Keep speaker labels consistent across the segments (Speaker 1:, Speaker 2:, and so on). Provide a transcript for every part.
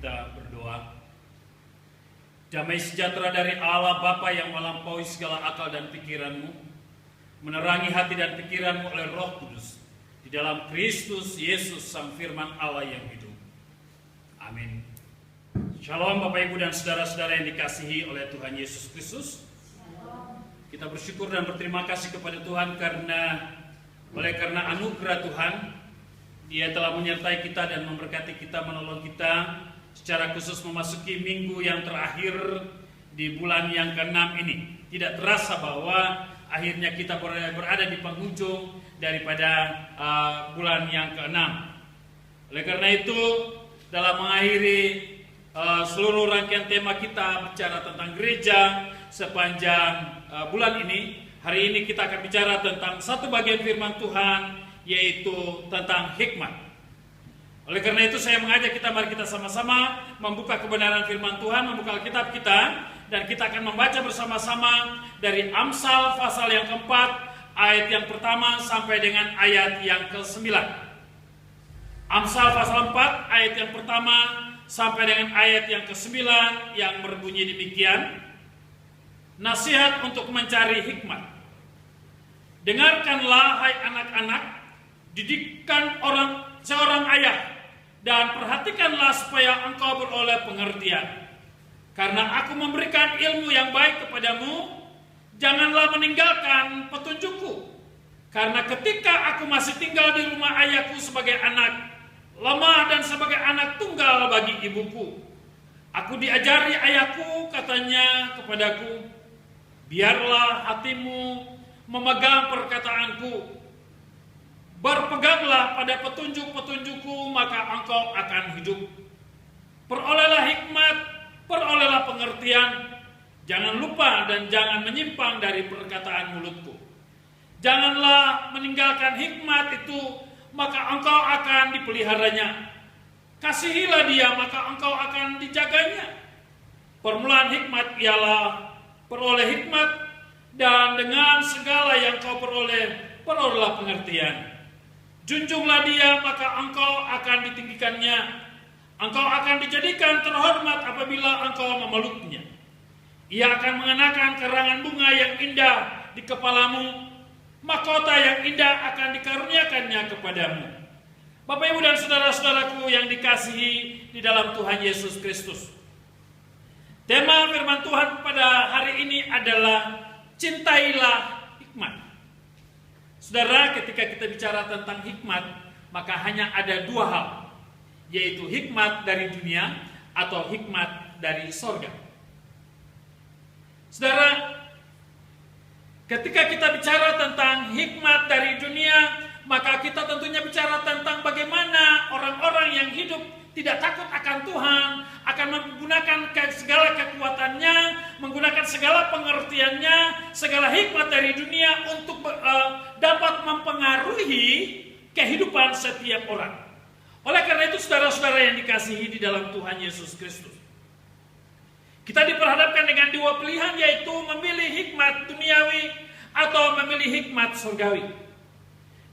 Speaker 1: kita berdoa. Damai sejahtera dari Allah Bapa yang melampaui segala akal dan pikiranmu, menerangi hati dan pikiranmu oleh Roh Kudus, di dalam Kristus Yesus Sang Firman Allah yang hidup. Amin. Shalom Bapak Ibu dan saudara-saudara yang dikasihi oleh Tuhan Yesus Kristus. Kita bersyukur dan berterima kasih kepada Tuhan karena anugerah Tuhan, Dia telah menyertai kita dan memberkati kita, menolong kita secara khusus memasuki minggu yang terakhir di bulan yang ke-6 ini. Tidak terasa bahwa akhirnya kita berada di penghujung daripada bulan yang ke-6. Oleh karena itu, dalam mengakhiri seluruh rangkaian tema kita bicara tentang gereja sepanjang bulan ini, hari ini kita akan bicara tentang satu bagian firman Tuhan, yaitu tentang hikmat. Oleh karena itu saya mengajak kita, mari kita sama-sama membuka kebenaran firman Tuhan, membuka Alkitab kita, dan kita akan membaca bersama-sama dari Amsal pasal yang keempat, ayat yang pertama sampai dengan ayat yang ke-9. Amsal pasal 4 ayat yang pertama sampai dengan ayat yang ke-9 yang berbunyi demikian. Nasihat untuk mencari hikmat. Dengarkanlah hai anak-anak, didikkan seorang ayah, dan perhatikanlah supaya engkau beroleh pengertian. Karena aku memberikan ilmu yang baik kepadamu, janganlah meninggalkan petunjukku. Karena ketika aku masih tinggal di rumah ayahku sebagai anak, lemah dan sebagai anak tunggal bagi ibuku, aku diajari ayahku, katanya kepadaku, biarlah hatimu memegang perkataanku, berpeganglah pada petunjuk-petunjukku, maka engkau akan hidup. Perolehlah hikmat, perolehlah pengertian, jangan lupa dan jangan menyimpang dari perkataan mulutku. Janganlah meninggalkan hikmat itu, maka engkau akan dipeliharanya. Kasihilah dia, maka engkau akan dijaganya. Permulaan hikmat ialah peroleh hikmat, dan dengan segala yang kau perolehlah pengertian. Junjunglah dia, maka engkau akan ditinggikannya. Engkau akan dijadikan terhormat apabila engkau memeluknya. Ia akan mengenakan karangan bunga yang indah di kepalamu, mahkota yang indah akan dikaruniakannya kepadamu. Bapak, Ibu, dan saudara-saudaraku yang dikasihi di dalam Tuhan Yesus Kristus. Tema firman Tuhan pada hari ini adalah cintailah hikmat. Saudara, ketika kita bicara tentang hikmat, maka hanya ada dua hal, yaitu hikmat dari dunia atau hikmat dari sorga. Saudara, ketika kita bicara tentang hikmat dari dunia, maka kita tentunya bicara tentang bagaimana orang-orang yang hidup tidak takut akan Tuhan, akan menggunakan segala kekuatannya, menggunakan segala pengertiannya, segala hikmat dari dunia untuk dapat mempengaruhi kehidupan setiap orang. Oleh karena itu, saudara-saudara yang dikasihi di dalam Tuhan Yesus Kristus, kita diperhadapkan dengan dua pilihan, yaitu memilih hikmat duniawi atau memilih hikmat surgawi.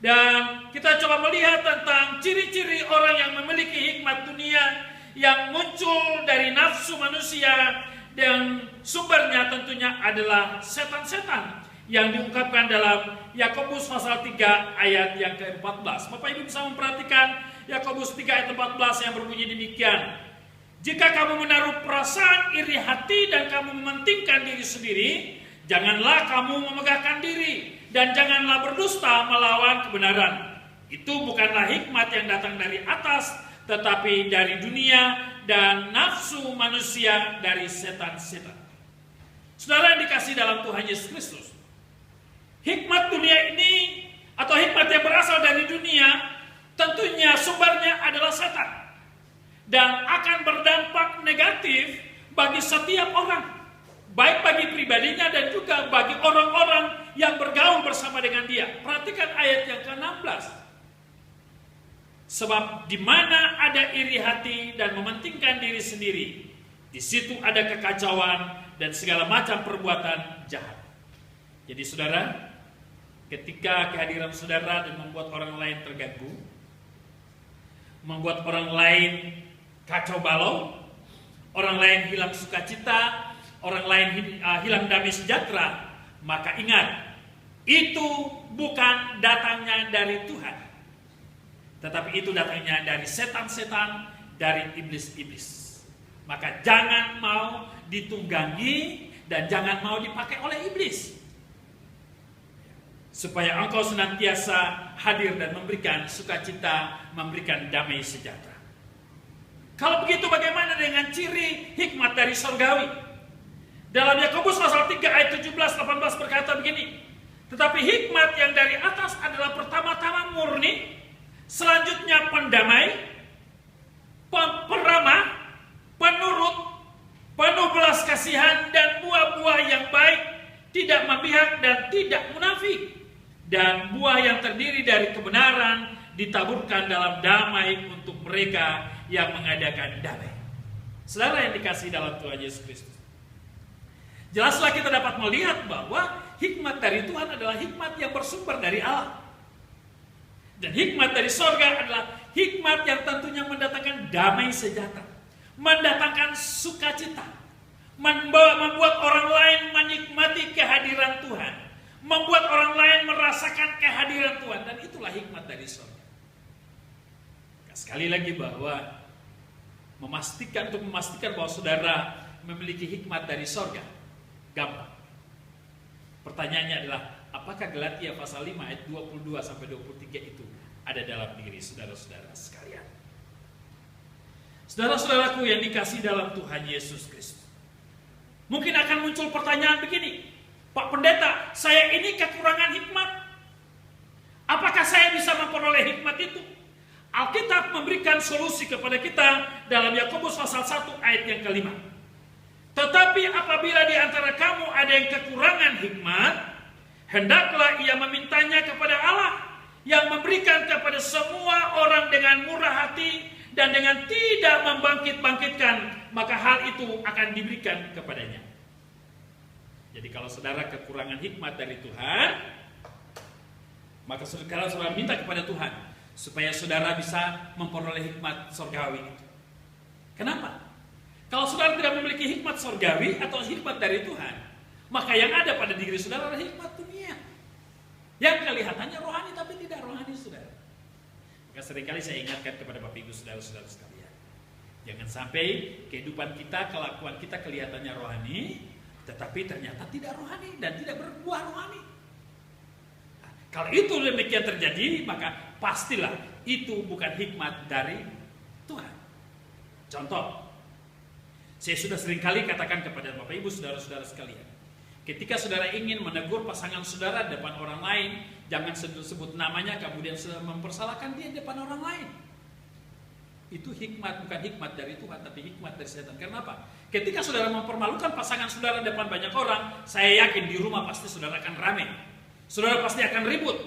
Speaker 1: Dan kita coba melihat tentang ciri-ciri orang yang memiliki hikmat dunia yang muncul dari nafsu manusia, dan sumbernya tentunya adalah setan-setan yang diungkapkan dalam Yakobus pasal 3 ayat yang ke-14. Bapak Ibu bisa memperhatikan Yakobus 3 ayat 14 yang berbunyi demikian. Jika kamu menaruh perasaan iri hati dan kamu mementingkan diri sendiri, janganlah kamu memegahkan diri, dan janganlah berdusta melawan kebenaran. Itu bukanlah hikmat yang datang dari atas, tetapi dari dunia dan nafsu manusia, dari setan-setan. Saudara yang dikasih dalam Tuhan Yesus Kristus, hikmat dunia ini atau hikmat yang berasal dari dunia, tentunya sumbernya adalah setan, dan akan berdampak negatif bagi setiap orang, baik bagi pribadinya dan juga bagi orang-orang yang bergaul bersama dengan dia. Perhatikan ayat yang ke-16. Sebab di mana ada iri hati dan mementingkan diri sendiri, di situ ada kekacauan dan segala macam perbuatan jahat. Jadi saudara, ketika kehadiran saudara dan membuat orang lain terganggu, membuat orang lain kacau balau, orang lain hilang sukacita, orang lain hilang damai sejahtera, maka ingat, itu bukan datangnya dari Tuhan, tetapi itu datangnya dari setan-setan, dari iblis-iblis. Maka jangan mau ditunggangi dan jangan mau dipakai oleh iblis, supaya engkau senantiasa hadir dan memberikan sukacita, memberikan damai sejahtera. Kalau begitu bagaimana dengan ciri hikmat dari surgawi? Dalam Yakobus pasal 3 ayat 17-18 berkata begini, tetapi hikmat yang dari atas adalah pertama-tama murni, selanjutnya pendamai, peramah, penurut, penuh belas kasihan dan buah-buah yang baik, tidak memihak dan tidak munafik. Dan buah yang terdiri dari kebenaran ditaburkan dalam damai untuk mereka yang mengadakan damai. Saudara yang dikasihi dalam Tuhan Yesus Kristus, jelaslah kita dapat melihat bahwa hikmat dari Tuhan adalah hikmat yang bersumber dari Allah. Dan hikmat dari sorga adalah hikmat yang tentunya mendatangkan damai sejahtera, mendatangkan sukacita, membuat orang lain menikmati kehadiran Tuhan, membuat orang lain merasakan kehadiran Tuhan. Dan itulah hikmat dari sorga. Sekali lagi bahwa untuk memastikan bahwa saudara memiliki hikmat dari sorga gampang. Pertanyaannya adalah, apakah Galatia pasal 5 ayat 22-23 itu ada dalam diri saudara-saudara sekalian? Saudara-saudaraku yang dikasihi dalam Tuhan Yesus Kristus, mungkin akan muncul pertanyaan begini, Pak Pendeta, saya ini kekurangan hikmat. Apakah saya bisa memperoleh hikmat itu? Alkitab memberikan solusi kepada kita dalam Yakobus pasal 1 ayat yang kelima. Tetapi apabila di antara kamu ada yang kekurangan hikmat, hendaklah ia memintanya kepada Allah yang memberikan kepada semua orang dengan murah hati dan dengan tidak membangkit-bangkitkan, maka hal itu akan diberikan kepadanya. Jadi kalau saudara kekurangan hikmat dari Tuhan, maka saudara minta kepada Tuhan supaya saudara bisa memperoleh hikmat surgawi itu. Kenapa? Kalau saudara tidak memiliki hikmat surgawi atau hikmat dari Tuhan, maka yang ada pada diri saudara adalah hikmat dunia, yang kelihatannya rohani tapi tidak rohani, saudara. Maka seringkali saya ingatkan kepada Bapak Ibu saudara-saudara sekalian, jangan sampai kehidupan kita, kelakuan kita kelihatannya rohani, tetapi ternyata tidak rohani dan tidak berbuah rohani. Nah, kalau itu demikian terjadi, maka pastilah itu bukan hikmat dari Tuhan. Contoh, saya sudah seringkali katakan kepada Bapak Ibu saudara-saudara sekalian, ketika saudara ingin menegur pasangan saudara depan orang lain, jangan sebut namanya kemudian mempersalahkan dia depan orang lain. Itu hikmat, bukan hikmat dari Tuhan, tapi hikmat dari setan. Karena apa? Ketika saudara mempermalukan pasangan saudara depan banyak orang, saya yakin di rumah pasti saudara akan ramai, saudara pasti akan ribut.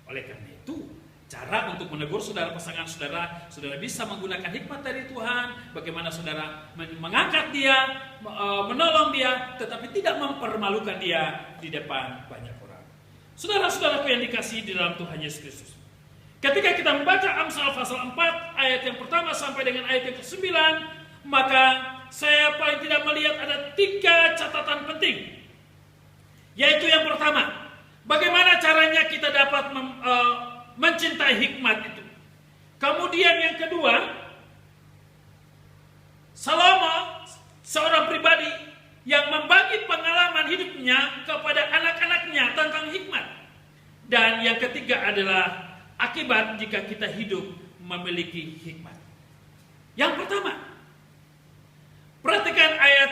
Speaker 1: Oleh karena itu, cara untuk menegur saudara pasangan saudara, saudara bisa menggunakan hikmat dari Tuhan. Bagaimana saudara mengangkat dia, menolong dia, tetapi tidak mempermalukan dia di depan banyak orang. Saudara-saudaraku yang dikasihi di dalam Tuhan Yesus Kristus, ketika kita membaca Amsal pasal 4 ayat yang pertama sampai dengan ayat yang ke-9, maka saya paling tidak melihat ada 3 catatan penting. Yaitu yang pertama, bagaimana caranya kita dapat mencintai hikmat itu. Kemudian yang kedua, Salomo seorang pribadi yang membagi pengalaman hidupnya kepada anak-anaknya tentang hikmat. Dan yang ketiga adalah akibat jika kita hidup memiliki hikmat. Yang pertama, perhatikan ayat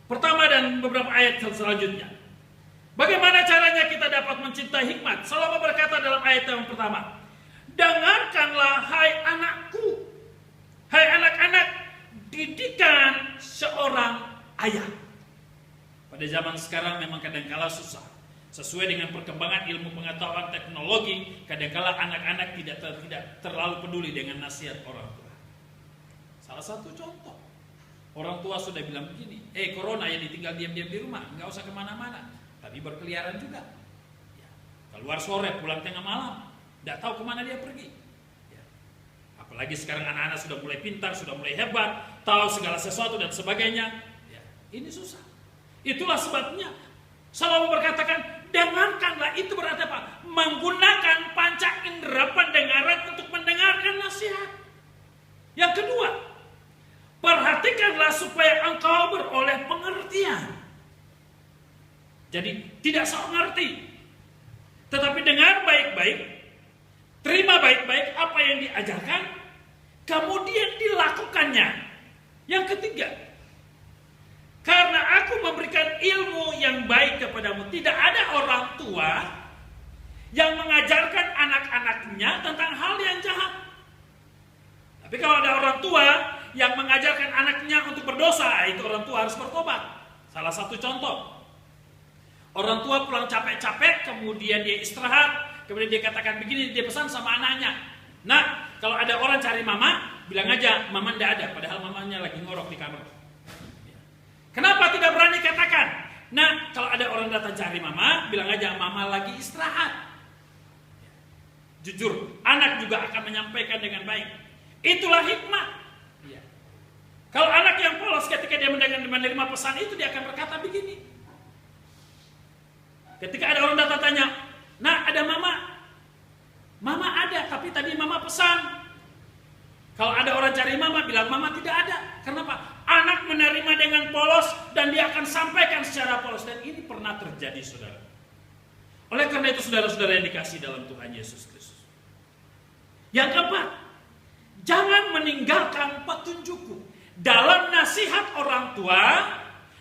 Speaker 1: pertama dan beberapa ayat selanjutnya. Bagaimana caranya kita dapat mencintai hikmat? Salomo berkata dalam ayat yang pertama, dengarkanlah hai anakku, hai anak-anak, didikan seorang ayah. Pada zaman sekarang memang kadangkala susah. Sesuai dengan perkembangan ilmu pengetahuan teknologi, kadangkala anak-anak tidak terlalu peduli dengan nasihat orang tua. Salah satu contoh, orang tua sudah bilang begini, corona ya ditinggal diam-diam di rumah, nggak usah kemana-mana. Tapi berkeliaran juga, ya. Keluar sore, pulang tengah malam, tidak tahu kemana dia pergi. Ya. Apalagi Apalagi sekarang anak-anak sudah mulai pintar, sudah mulai hebat, tahu segala sesuatu dan sebagainya. Ya, ini susah. Itulah sebabnya Salomo berkatakan, dengarkanlah, itu berarti apa? Menggunakan panca indera pendengaran untuk mendengarkan nasihat. Yang kedua, perhatikanlah supaya engkau beroleh pengertian. Jadi tidak sok ngerti, tetapi dengar baik-baik, terima baik-baik apa yang diajarkan, kemudian dilakukannya. Yang ketiga, karena aku memberikan ilmu yang baik kepadamu. Tidak ada orang tua yang mengajarkan anak-anaknya tentang hal yang jahat. Tapi kalau ada orang tua yang mengajarkan anaknya untuk berdosa, itu orang tua harus bertobat. Salah satu contoh, orang tua pulang capek-capek, kemudian dia istirahat, kemudian dia katakan begini, dia pesan sama anaknya, "Nak, kalau ada orang cari mama, bilang aja mama ndak ada," padahal mamanya lagi ngorok di kamar. Kenapa tidak berani katakan, "Nah, kalau ada orang datang cari mama, bilang aja mama lagi istirahat"? Jujur, anak juga akan menyampaikan dengan baik. Itulah hikmah. Kalau anak yang polos ketika dia menerima pesan itu, dia akan berkata begini. Ketika ada orang datang tanya, "Nah, ada mama?" "Mama ada, tapi tadi mama pesan." Kalau ada orang cari mama, bilang mama tidak ada. Kenapa? Anak menerima dengan polos dan dia akan sampaikan secara polos. Dan ini pernah terjadi, saudara. Oleh karena itu, saudara-saudara yang dikasihi dalam Tuhan Yesus Kristus, yang keempat, jangan meninggalkan petunjukku. Dalam nasihat orang tua,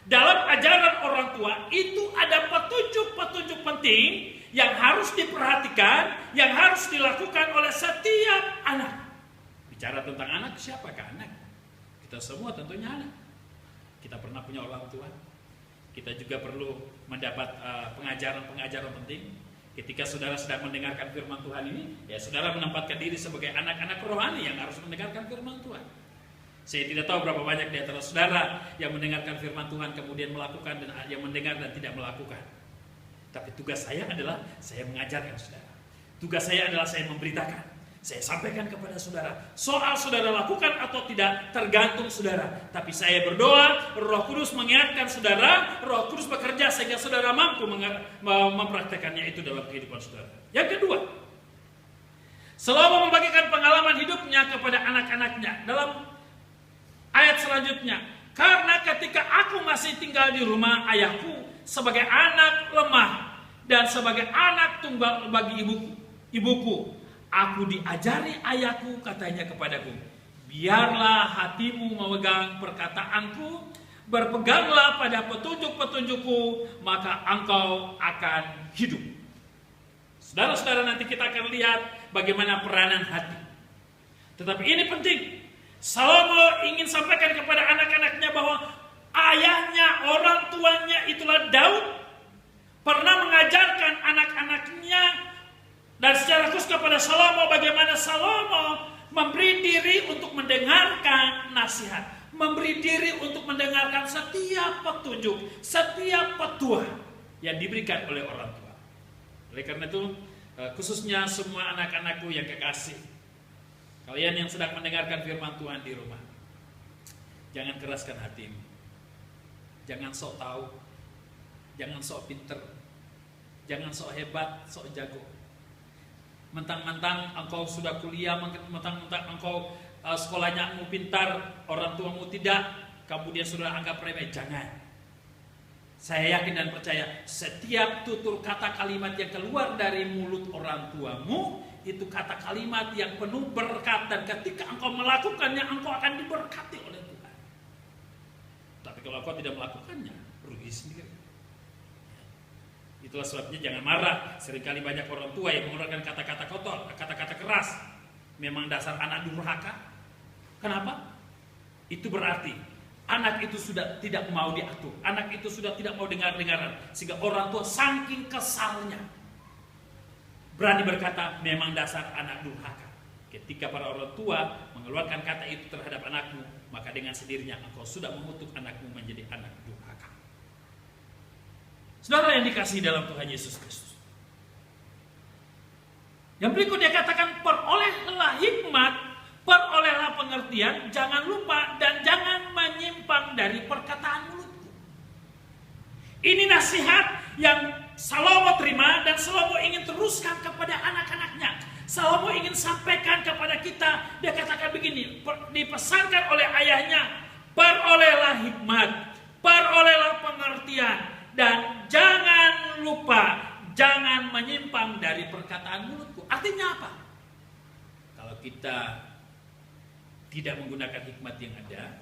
Speaker 1: dalam ajaran orang tua, itu ada petunjuk-petunjuk penting yang harus diperhatikan, yang harus dilakukan oleh setiap anak. Bicara tentang anak, siapakah anak? Kita semua tentunya anak. Kita pernah punya orang tua. Kita juga perlu mendapat pengajaran-pengajaran penting. Ketika saudara sedang mendengarkan firman Tuhan ini, ya saudara menempatkan diri sebagai anak-anak rohani yang harus mendengarkan firman Tuhan. Saya tidak tahu berapa banyak di antara saudara yang mendengarkan firman Tuhan kemudian melakukan, dan yang mendengar dan tidak melakukan. Tapi tugas saya adalah saya mengajarkan saudara. Tugas saya adalah saya memberitakan. Saya sampaikan kepada saudara. Soal saudara lakukan atau tidak tergantung saudara. Tapi saya berdoa, Roh Kudus mengingatkan saudara, Roh Kudus bekerja sehingga saudara mampu mempraktekannya itu dalam kehidupan saudara. Yang kedua, Salomo membagikan pengalaman hidupnya kepada anak-anaknya dalam ayat selanjutnya. Karena ketika aku masih tinggal di rumah ayahku sebagai anak lemah dan sebagai anak tunggal bagi ibuku, aku diajari ayahku, katanya kepadaku, biarlah hatimu memegang perkataanku, berpeganglah pada petunjuk-petunjukku, maka engkau akan hidup. Saudara-saudara, nanti kita akan lihat bagaimana peranan hati. Tetapi ini penting. Salomo ingin sampaikan kepada anak-anaknya bahwa ayahnya, orang tuanya itulah Daud, pernah mengajarkan anak-anaknya dan secara khusus kepada Salomo bagaimana Salomo memberi diri untuk mendengarkan nasihat, memberi diri untuk mendengarkan setiap petunjuk, setiap petua yang diberikan oleh orang tua. Oleh karena itu, khususnya semua anak-anakku yang kekasih, kalian yang sedang mendengarkan firman Tuhan di rumah, jangan keraskan hatimu. Jangan sok tahu, jangan sok pinter, jangan sok hebat, sok jago. Mentang-mentang engkau sudah kuliah, mentang-mentang engkau sekolahnya kamu pintar, orang tuamu tidak, kemudian sudah anggap remeh. Jangan. Saya yakin dan percaya setiap tutur kata kalimat yang keluar dari mulut orang tuamu itu kata kalimat yang penuh berkat, dan ketika engkau melakukannya engkau akan diberkati oleh Tuhan. Tapi kalau engkau tidak melakukannya, rugi sendiri. Itulah sebabnya jangan marah. Seringkali banyak orang tua yang mengeluarkan kata-kata kotor, kata-kata keras. Memang dasar anak durhaka. Kenapa? Itu berarti anak itu sudah tidak mau diatur. Anak itu sudah tidak mau dengar-dengaran. Sehingga orang tua saking kesalnya berani berkata, memang dasar anak durhaka. Ketika para orang tua mengeluarkan kata itu terhadap anakmu, maka dengan sendirinya engkau sudah mengutuk anakmu menjadi anak durhaka. Saudara yang dikasihi dalam Tuhan Yesus Kristus, yang berikut dia katakan, perolehlah hikmat, perolehlah kemudian jangan lupa dan jangan menyimpang dari perkataan mulutku. Ini nasihat yang Salomo terima dan Salomo ingin teruskan kepada anak-anaknya. Salomo ingin sampaikan kepada kita. Dia katakan begini, dipesankan oleh ayahnya, perolehlah hikmat, perolehlah pengertian, dan jangan lupa, jangan menyimpang dari perkataan mulutku. Artinya apa? Kalau kita tidak menggunakan hikmat yang ada,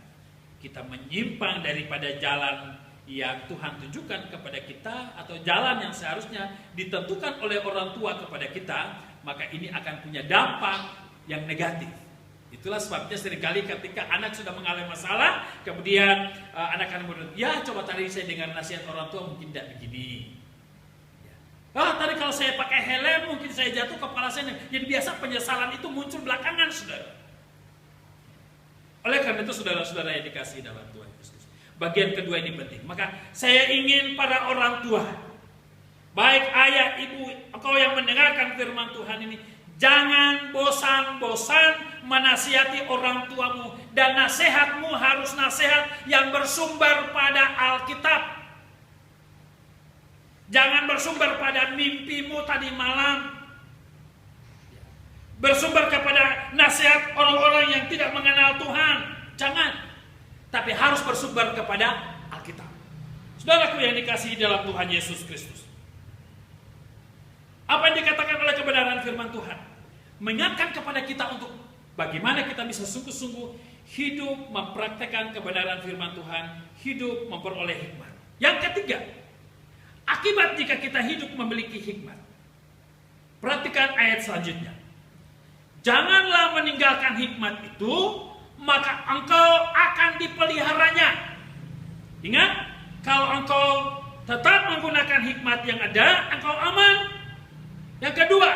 Speaker 1: kita menyimpang daripada jalan yang Tuhan tunjukkan kepada kita atau jalan yang seharusnya ditentukan oleh orang tua kepada kita, maka ini akan punya dampak yang negatif. Itulah sebabnya seringkali ketika anak sudah mengalami masalah, kemudian anak-anak menurut, ya coba tadi saya dengar nasihat orang tua mungkin tidak begini. Tadi kalau saya pakai helm mungkin saya jatuh kepala saya. Jadi biasa penyesalan itu muncul belakangan, saudara. Oleh karena itu saudara-saudara yang dikasihi dalam Tuhan Yesus, bagian kedua ini penting. Maka saya ingin para orang tua, baik ayah, ibu, engkau yang mendengarkan firman Tuhan ini, jangan bosan-bosan menasihati orang tuamu. Dan nasihatmu harus nasihat yang bersumber pada Alkitab. Jangan bersumber pada mimpimu tadi malam, bersumber kepada nasihat orang-orang yang tidak mengenal Tuhan. Jangan. Tapi harus bersumber kepada Alkitab. Saudaraku yang dikasihi dalam Tuhan Yesus Kristus, apa yang dikatakan oleh kebenaran firman Tuhan mengingatkan kepada kita untuk bagaimana kita bisa sungguh-sungguh hidup mempraktekkan kebenaran firman Tuhan, hidup memperoleh hikmat. Yang ketiga, akibat jika kita hidup memiliki hikmat. Perhatikan ayat selanjutnya. Janganlah meninggalkan hikmat itu, maka engkau akan dipeliharanya. Ingat, kalau engkau tetap menggunakan hikmat yang ada, engkau aman. Yang kedua,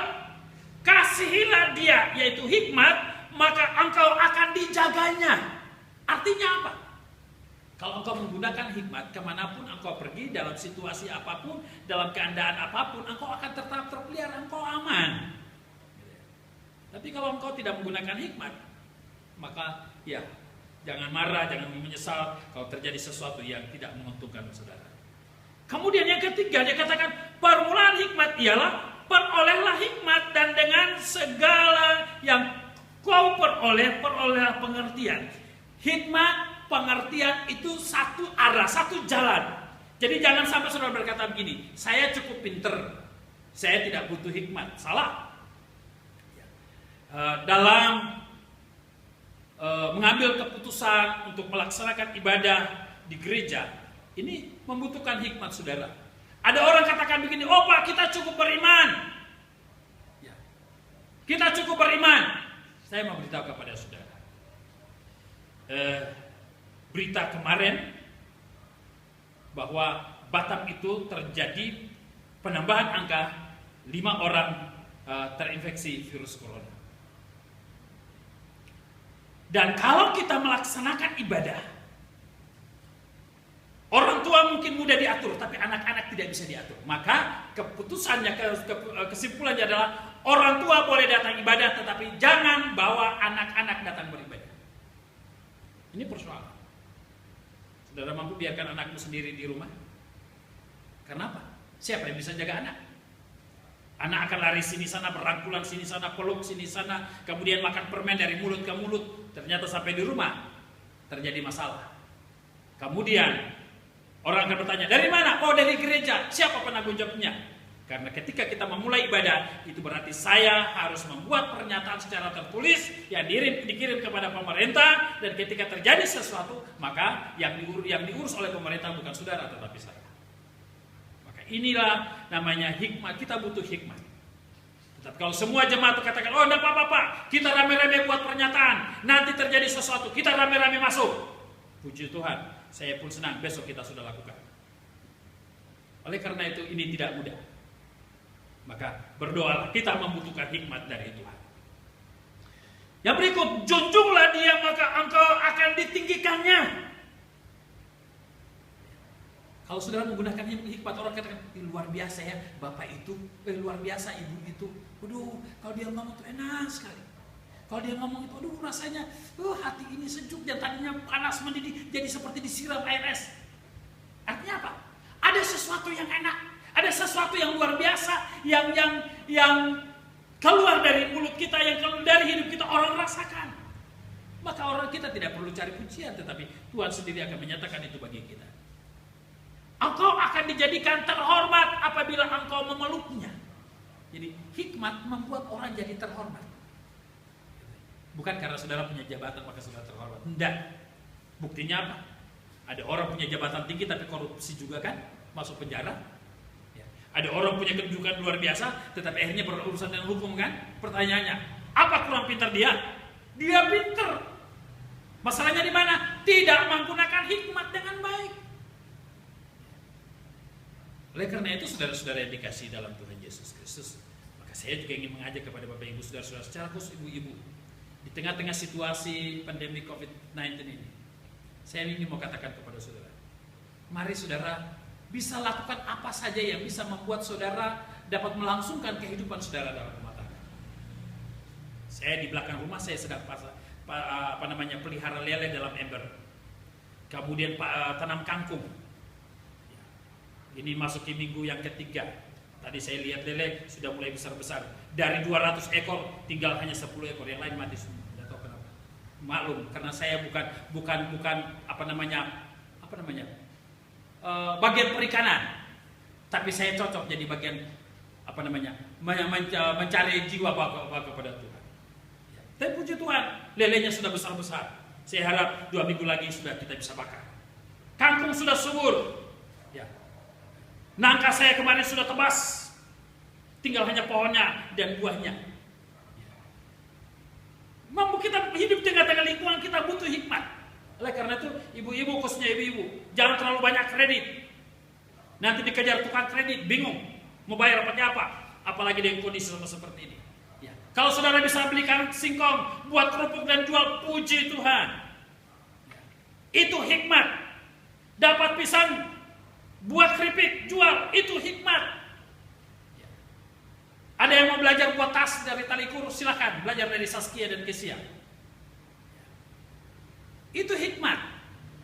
Speaker 1: kasihilah dia, yaitu hikmat, maka engkau akan dijaganya. Artinya apa? Kalau engkau menggunakan hikmat, kemanapun engkau pergi, dalam situasi apapun, dalam keadaan apapun, engkau akan tetap terpelihara, engkau aman. Tapi kalau engkau tidak menggunakan hikmat, maka ya, jangan marah, jangan menyesal kalau terjadi sesuatu yang tidak menguntungkan saudara. Kemudian yang ketiga, dia katakan, permulaan hikmat ialah perolehlah hikmat, dan dengan segala yang kau perolehlah pengertian. Hikmat, pengertian itu satu arah, satu jalan. Jadi jangan sampai saudara berkata begini, saya cukup pinter, saya tidak butuh hikmat. Salah. Dalam mengambil keputusan untuk melaksanakan ibadah di gereja, ini membutuhkan hikmat saudara. Ada orang katakan begini, oh Pak, kita cukup beriman. Kita cukup beriman. Saya mau beritahu kepada saudara, berita kemarin bahwa Batam itu terjadi penambahan angka 5 orang terinfeksi virus corona. Dan kalau kita melaksanakan ibadah, orang tua mungkin mudah diatur, tapi anak-anak tidak bisa diatur. Maka keputusannya, kesimpulannya adalah orang tua boleh datang ibadah, tetapi jangan bawa anak-anak datang beribadah. Ini persoalan. Saudara mampu biarkan anakmu sendiri di rumah? Kenapa? Siapa yang bisa jaga anak? Anak akan lari sini sana, berangkulan sini sana, peluk sini sana, kemudian makan permen dari mulut ke mulut. Ternyata sampai di rumah terjadi masalah. Kemudian orang akan bertanya, dari mana? Oh, dari gereja. Siapa penanggung jawabnya? Karena ketika kita memulai ibadah, itu berarti saya harus membuat pernyataan secara tertulis yang dikirim kepada pemerintah, dan ketika terjadi sesuatu, maka yang diurus oleh pemerintah bukan saudara tetapi saya. Maka inilah namanya hikmat. Kita butuh hikmat. Tapi kalau semua jemaat katakan, oh enggak apa-apa, kita rame-rame buat pernyataan, nanti terjadi sesuatu, kita rame-rame masuk. Puji Tuhan, saya pun senang, besok kita sudah lakukan. Oleh karena itu ini tidak mudah. Maka berdoalah, kita membutuhkan hikmat dari Tuhan. Yang berikut, junjunglah dia maka engkau akan ditinggikannya. Kalau saudara menggunakan hikmat, orang katakan, luar biasa ya Bapak itu, luar biasa Ibu itu. Waduh, kalau dia ngomong itu enak sekali. Kalau dia ngomong itu, aduh rasanya hati ini sejuk, dan tadinya panas mendidih jadi seperti disiram air es. Artinya apa? Ada sesuatu yang enak, ada sesuatu yang luar biasa yang keluar dari mulut kita, yang keluar dari hidup kita, orang rasakan. Maka orang kita tidak perlu cari pujian, tetapi Tuhan sendiri akan menyatakan itu bagi kita. Engkau akan dijadikan terhormat apabila engkau memeluknya. Jadi hikmat membuat orang jadi terhormat. Bukan karena saudara punya jabatan maka saudara terhormat. Tidak. Buktinya apa? Ada orang punya jabatan tinggi tapi korupsi juga kan? Masuk penjara. Ya. Ada orang punya kedudukan luar biasa tetapi akhirnya berurusan dengan hukum kan? Pertanyaannya, apa kurang pintar dia? Dia pintar. Masalahnya di mana? Tidak menggunakan hikmat dengan baik. Oleh karena itu saudara-saudara yang dikasihi dalam Tuhan Yesus Kristus, maka saya juga ingin mengajak kepada Bapak Ibu saudara-saudara, secara khusus ibu-ibu, di tengah-tengah situasi pandemi COVID-19 ini, saya ingin mau katakan kepada saudara, mari saudara bisa lakukan apa saja yang bisa membuat saudara dapat melangsungkan kehidupan saudara dalam rumah tangga. Saya di belakang rumah saya sedang pelihara lele dalam ember. Kemudian tanam kangkung. Ini masuki minggu yang ketiga. Tadi saya lihat lele sudah mulai besar-besar. Dari 200 ekor tinggal hanya 10 ekor, yang lain mati semua. Tidak tahu kenapa. Maklum, karena saya bukan bagian perikanan. Tapi saya cocok jadi bagian mencari jiwa kepada Tuhan. Tapi puji Tuhan, lelenya sudah besar-besar. Saya harap 2 minggu lagi sudah kita bisa bakar. Kangkung sudah subur. Ya. Nangka saya kemarin sudah tebas. Tinggal hanya pohonnya dan buahnya. Mampu kita hidup tengah-tengah lingkungan, kita butuh hikmat. Oleh karena itu, ibu-ibu, khususnya ibu-ibu, jangan terlalu banyak kredit. Nanti dikejar tukang kredit, bingung mau bayar apa, apalagi dengan kondisi seperti ini. Kalau saudara bisa belikan singkong, buat kerupuk dan jual, puji Tuhan. Itu hikmat. Dapat pisang, buat keripik, jual, itu hikmat. Ada yang mau belajar buat tas dari tali kurus, silakan belajar dari Saskia dan Kesia. Itu hikmat.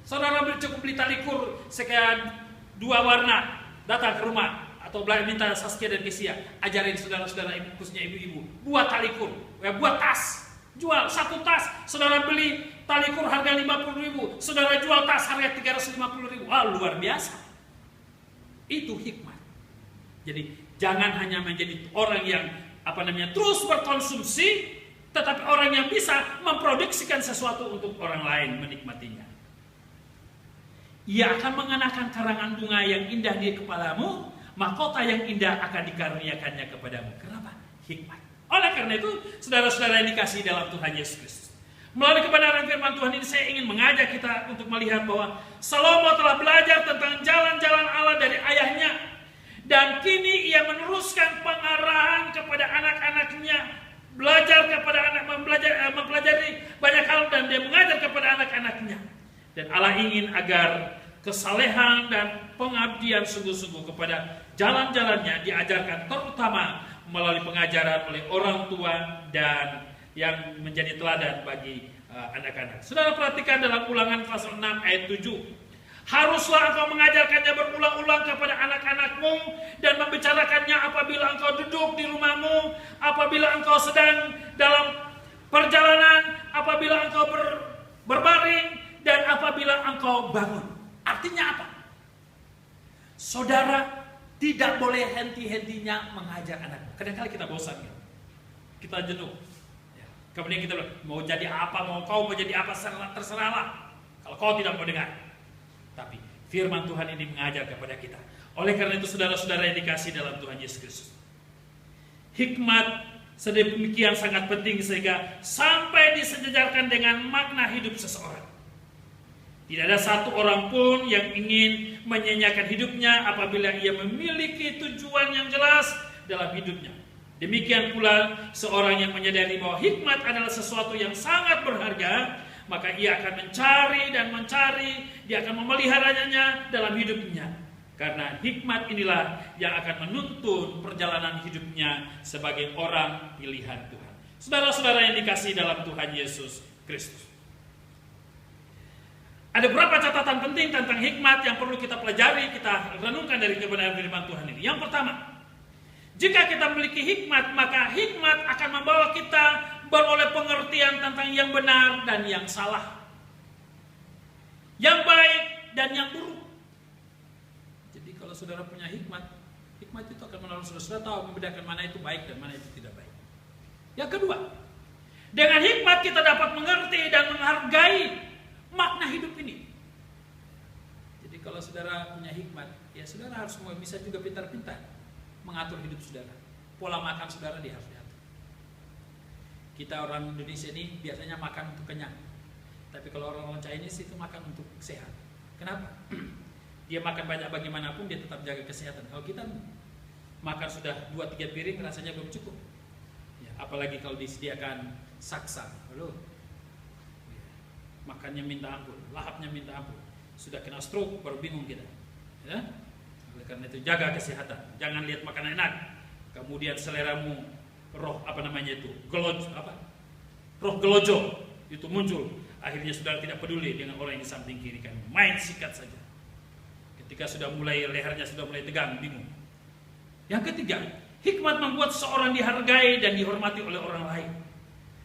Speaker 1: Saudara cukup beli tali kur sekian 2 warna, datang ke rumah. Atau minta Saskia dan Kesia, ajarin saudara-saudara, khususnya ibu-ibu, buat tali kur, buat tas, jual 1 tas, saudara beli tali kur harga 50.000, saudara jual tas harga 350.000, wah luar biasa. Itu hikmat. Jadi jangan hanya menjadi orang yang terus berkonsumsi, tetapi orang yang bisa memproduksikan sesuatu untuk orang lain menikmatinya. Ia akan mengenakan karangan bunga yang indah di kepalamu, mahkota yang indah akan dikaruniakannya kepadamu. Kenapa? Hikmat. Oleh karena itu, saudara-saudara yang dikasihi dalam Tuhan Yesus Kristus, melalui kebenaran firman Tuhan ini, saya ingin mengajak kita untuk melihat bahwa Salomo telah belajar tentang jalan-jalan Allah dari ayahnya, dan kini ia meneruskan pengarahan kepada anak-anaknya, mempelajari banyak hal, dan dia mengajar kepada anak-anaknya. Dan Allah ingin agar kesalehan dan pengabdian sungguh-sungguh kepada jalan-jalannya diajarkan, terutama melalui pengajaran oleh orang tua dan yang menjadi teladan bagi anak-anak. Saudara perhatikan dalam Ulangan pasal 6 ayat 7. Haruslah engkau mengajarkannya berulang-ulang kepada anak-anakmu dan membicarakannya apabila engkau duduk di rumahmu, apabila engkau sedang dalam perjalanan, apabila engkau berbaring, dan apabila engkau bangun. Artinya apa? Saudara tidak boleh henti-hentinya mengajar anak. Kadang-kadang kita bosan, ya? Kita jenuh. Ya. Kemudian kita bilang, mau jadi apa, kau mau jadi apa, terserahlah. Kalau kau tidak mau dengar. Tapi firman Tuhan ini mengajar kepada kita. Oleh karena itu saudara-saudara yang dikasihi dalam Tuhan Yesus Kristus, hikmat sedemikian sangat penting sehingga sampai disejajarkan dengan makna hidup seseorang. Tidak ada satu orang pun yang ingin menyanyiakan hidupnya apabila ia memiliki tujuan yang jelas dalam hidupnya. Demikian pula seorang yang menyadari bahwa hikmat adalah sesuatu yang sangat berharga, maka ia akan mencari, dia akan memeliharanya dalam hidupnya. Karena hikmat inilah yang akan menuntun perjalanan hidupnya sebagai orang pilihan Tuhan. Saudara-saudara yang dikasihi dalam Tuhan Yesus Kristus. Ada beberapa catatan penting tentang hikmat yang perlu kita pelajari, kita renungkan dari kebenaran firman Tuhan ini. Yang pertama, jika kita memiliki hikmat, maka hikmat akan membawa kita beroleh pengertian tentang yang benar dan yang salah, yang baik dan yang buruk. Jadi kalau saudara punya hikmat, hikmat itu akan menolong saudara tahu membedakan mana itu baik dan mana itu tidak baik. Yang kedua, dengan hikmat kita dapat mengerti dan menghargai makna hidup ini. Jadi kalau saudara punya hikmat, ya saudara harus bisa juga pintar-pintar mengatur hidup saudara. Pola makan saudara harus diatur. Kita orang Indonesia ini biasanya makan untuk kenyang. Tapi kalau orang Chinese itu makan untuk sehat. Kenapa? Dia makan banyak bagaimanapun dia tetap jaga kesehatan. Kalau kita makan sudah 2-3 piring rasanya belum cukup. Ya, apalagi kalau disediakan saksa. Makannya minta ampun, lahapnya minta ampun. Sudah kena stroke baru bingung kita. Ya? Oleh karena itu jaga kesehatan. Jangan lihat makanan enak, kemudian seleramu roh roh gelojo itu muncul. Akhirnya saudara tidak peduli dengan orang yang di samping kiri kan, main sikat saja. Ketika sudah mulai lehernya sudah mulai tegang, bingung. Yang ketiga, hikmat membuat seorang dihargai dan dihormati oleh orang lain.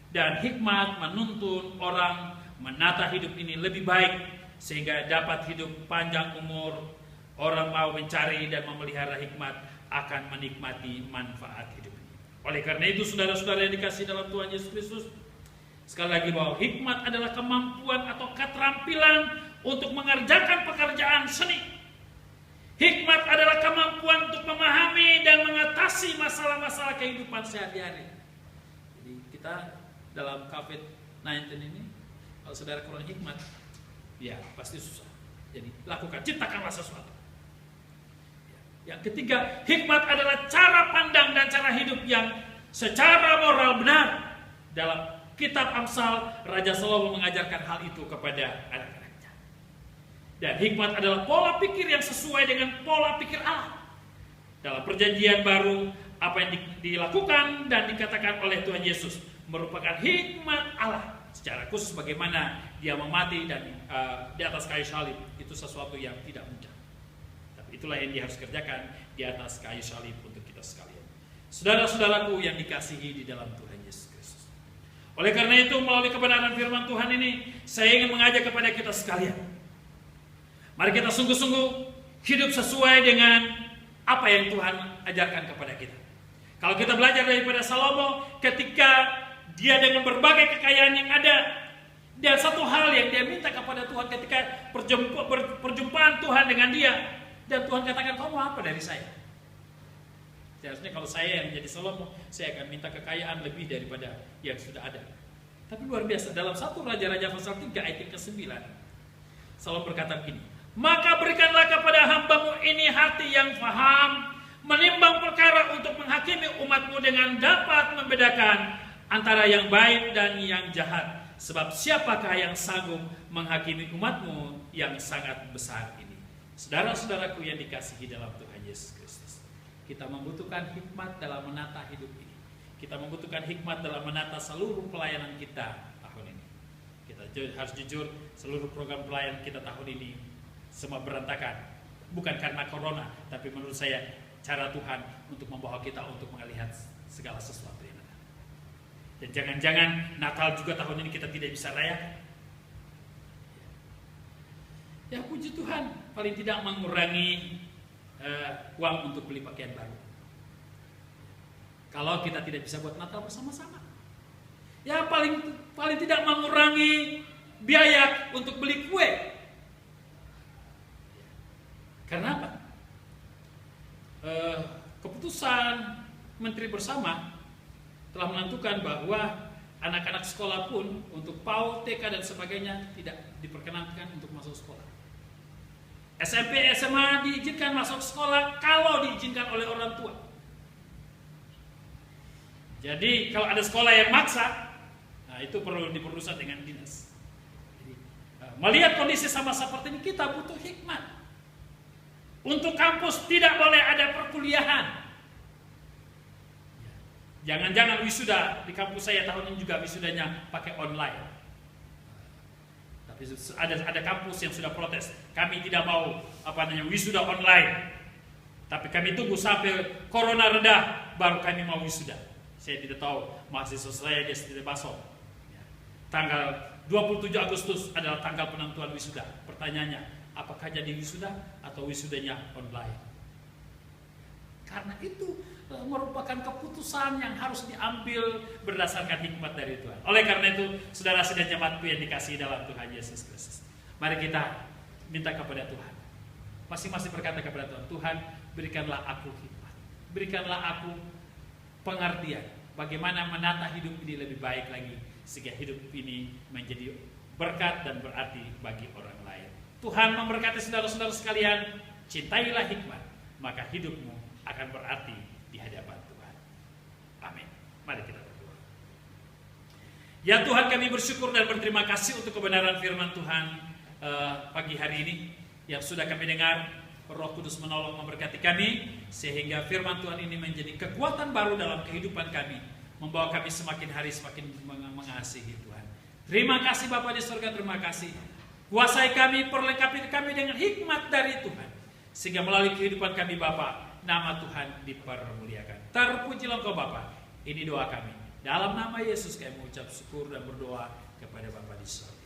Speaker 1: Dan hikmat menuntun orang menata hidup ini lebih baik sehingga dapat hidup panjang umur. Orang mau mencari dan memelihara hikmat akan menikmati manfaat hidup ini. Oleh karena itu saudara-saudara yang dikasihi dalam Tuhan Yesus Kristus, sekali lagi bahwa hikmat adalah kemampuan atau keterampilan untuk mengerjakan pekerjaan seni. Hikmat adalah kemampuan untuk memahami dan mengatasi masalah-masalah kehidupan sehari-hari. Jadi kita dalam COVID-19 ini, kalau saudara kurang hikmat, ya pasti susah. Jadi lakukan, ciptakanlah sesuatu. Yang ketiga, hikmat adalah cara pandang dan cara hidup yang secara moral benar. Dalam kitab Amsal, Raja Salomo mengajarkan hal itu kepada anak-anaknya. Dan hikmat adalah pola pikir yang sesuai dengan pola pikir Allah. Dalam perjanjian baru, apa yang dilakukan dan dikatakan oleh Tuhan Yesus merupakan hikmat Allah. Secara khusus bagaimana dia memati dan di atas kayu salib, itu sesuatu yang tidak mudah. Tapi itulah yang dia harus kerjakan di atas kayu salib untuk kita sekalian. Saudara-saudaraku yang dikasihi di dalam Tuhan Yesus Kristus. Oleh karena itu melalui kebenaran firman Tuhan ini, saya ingin mengajak kepada kita sekalian. Mari kita sungguh-sungguh hidup sesuai dengan apa yang Tuhan ajarkan kepada kita. Kalau kita belajar daripada Salomo, ketika dia dengan berbagai kekayaan yang ada, dan satu hal yang dia minta kepada Tuhan ketika perjumpaan Tuhan dengan dia, dan Tuhan katakan, kamu apa dari saya? Seharusnya kalau saya yang menjadi Salomo, saya akan minta kekayaan lebih daripada yang sudah ada. Tapi luar biasa, dalam 1 Raja-Raja pasal 3 ayat ke-9, Salomo berkata begini, maka berikanlah kepada hambamu ini hati yang faham, menimbang perkara untuk menghakimi umatmu dengan dapat membedakan antara yang baik dan yang jahat. Sebab siapakah yang sanggup menghakimi umatmu yang sangat besar ini? Saudara-saudaraku yang dikasihi dalam Tuhan Yesus Kristus, kita membutuhkan hikmat dalam menata hidup ini. Kita membutuhkan hikmat dalam menata seluruh pelayanan kita tahun ini. Kita harus jujur, seluruh program pelayanan kita tahun ini semua berantakan. Bukan karena corona, tapi menurut saya cara Tuhan untuk membawa kita untuk melihat segala sesuatu yang ada. Dan jangan-jangan Natal juga tahun ini kita tidak bisa rayakan. Ya puji Tuhan, paling tidak mengurangi uang untuk beli pakaian baru. Kalau kita tidak bisa buat Natal bersama-sama, ya paling tidak mengurangi biaya untuk beli kue. Karena apa? Keputusan Menteri Bersama telah menentukan bahwa anak-anak sekolah pun untuk PAUD, TK dan sebagainya tidak diperkenankan untuk masuk sekolah. SMP, SMA diizinkan masuk sekolah kalau diizinkan oleh orang tua. Jadi kalau ada sekolah yang maksa, nah itu perlu diperusak dengan dinas. Jadi, melihat kondisi sama seperti ini, kita butuh hikmat. Untuk kampus tidak boleh ada perkuliahan. Jangan-jangan wisuda di kampus saya tahun ini juga wisudanya pakai online. Tapi ada kampus yang sudah protes. Kami tidak mau wisuda online. Tapi kami tunggu sampai corona reda baru kami mau wisuda. Saya tidak tahu mahasiswa saya di STT Baso. Tanggal 27 Agustus adalah tanggal penentuan wisuda. Pertanyaannya, apakah jadi wisuda atau wisudanya online? Karena itu merupakan keputusan yang harus diambil berdasarkan hikmat dari Tuhan. Oleh karena itu, saudara-saudara jemaatku yang dikasihi dalam Tuhan Yesus Kristus, mari kita minta kepada Tuhan. Masing-masing berkata kepada Tuhan, Tuhan, berikanlah aku hikmat, berikanlah aku pengertian bagaimana menata hidup ini lebih baik lagi, sehingga hidup ini menjadi berkat dan berarti bagi orang lain. Tuhan memberkati saudara-saudara sekalian. Cintailah hikmat, maka hidupmu akan berarti di hadapan Tuhan. Amin. Mari kita berdoa. Ya Tuhan, kami bersyukur dan berterima kasih untuk kebenaran firman Tuhan pagi hari ini yang sudah kami dengar. Roh Kudus menolong memberkati kami sehingga firman Tuhan ini menjadi kekuatan baru dalam kehidupan kami, membawa kami semakin hari semakin mengasihi Tuhan. Terima kasih Bapa di surga, terima kasih. Kuasai kami, perlengkapi kami dengan hikmat dari Tuhan, sehingga melalui kehidupan kami Bapa, nama Tuhan dipermuliakan. Terpujilah Engkau Bapa. Ini doa kami. Dalam nama Yesus kami mengucap syukur dan berdoa kepada Bapa di surga.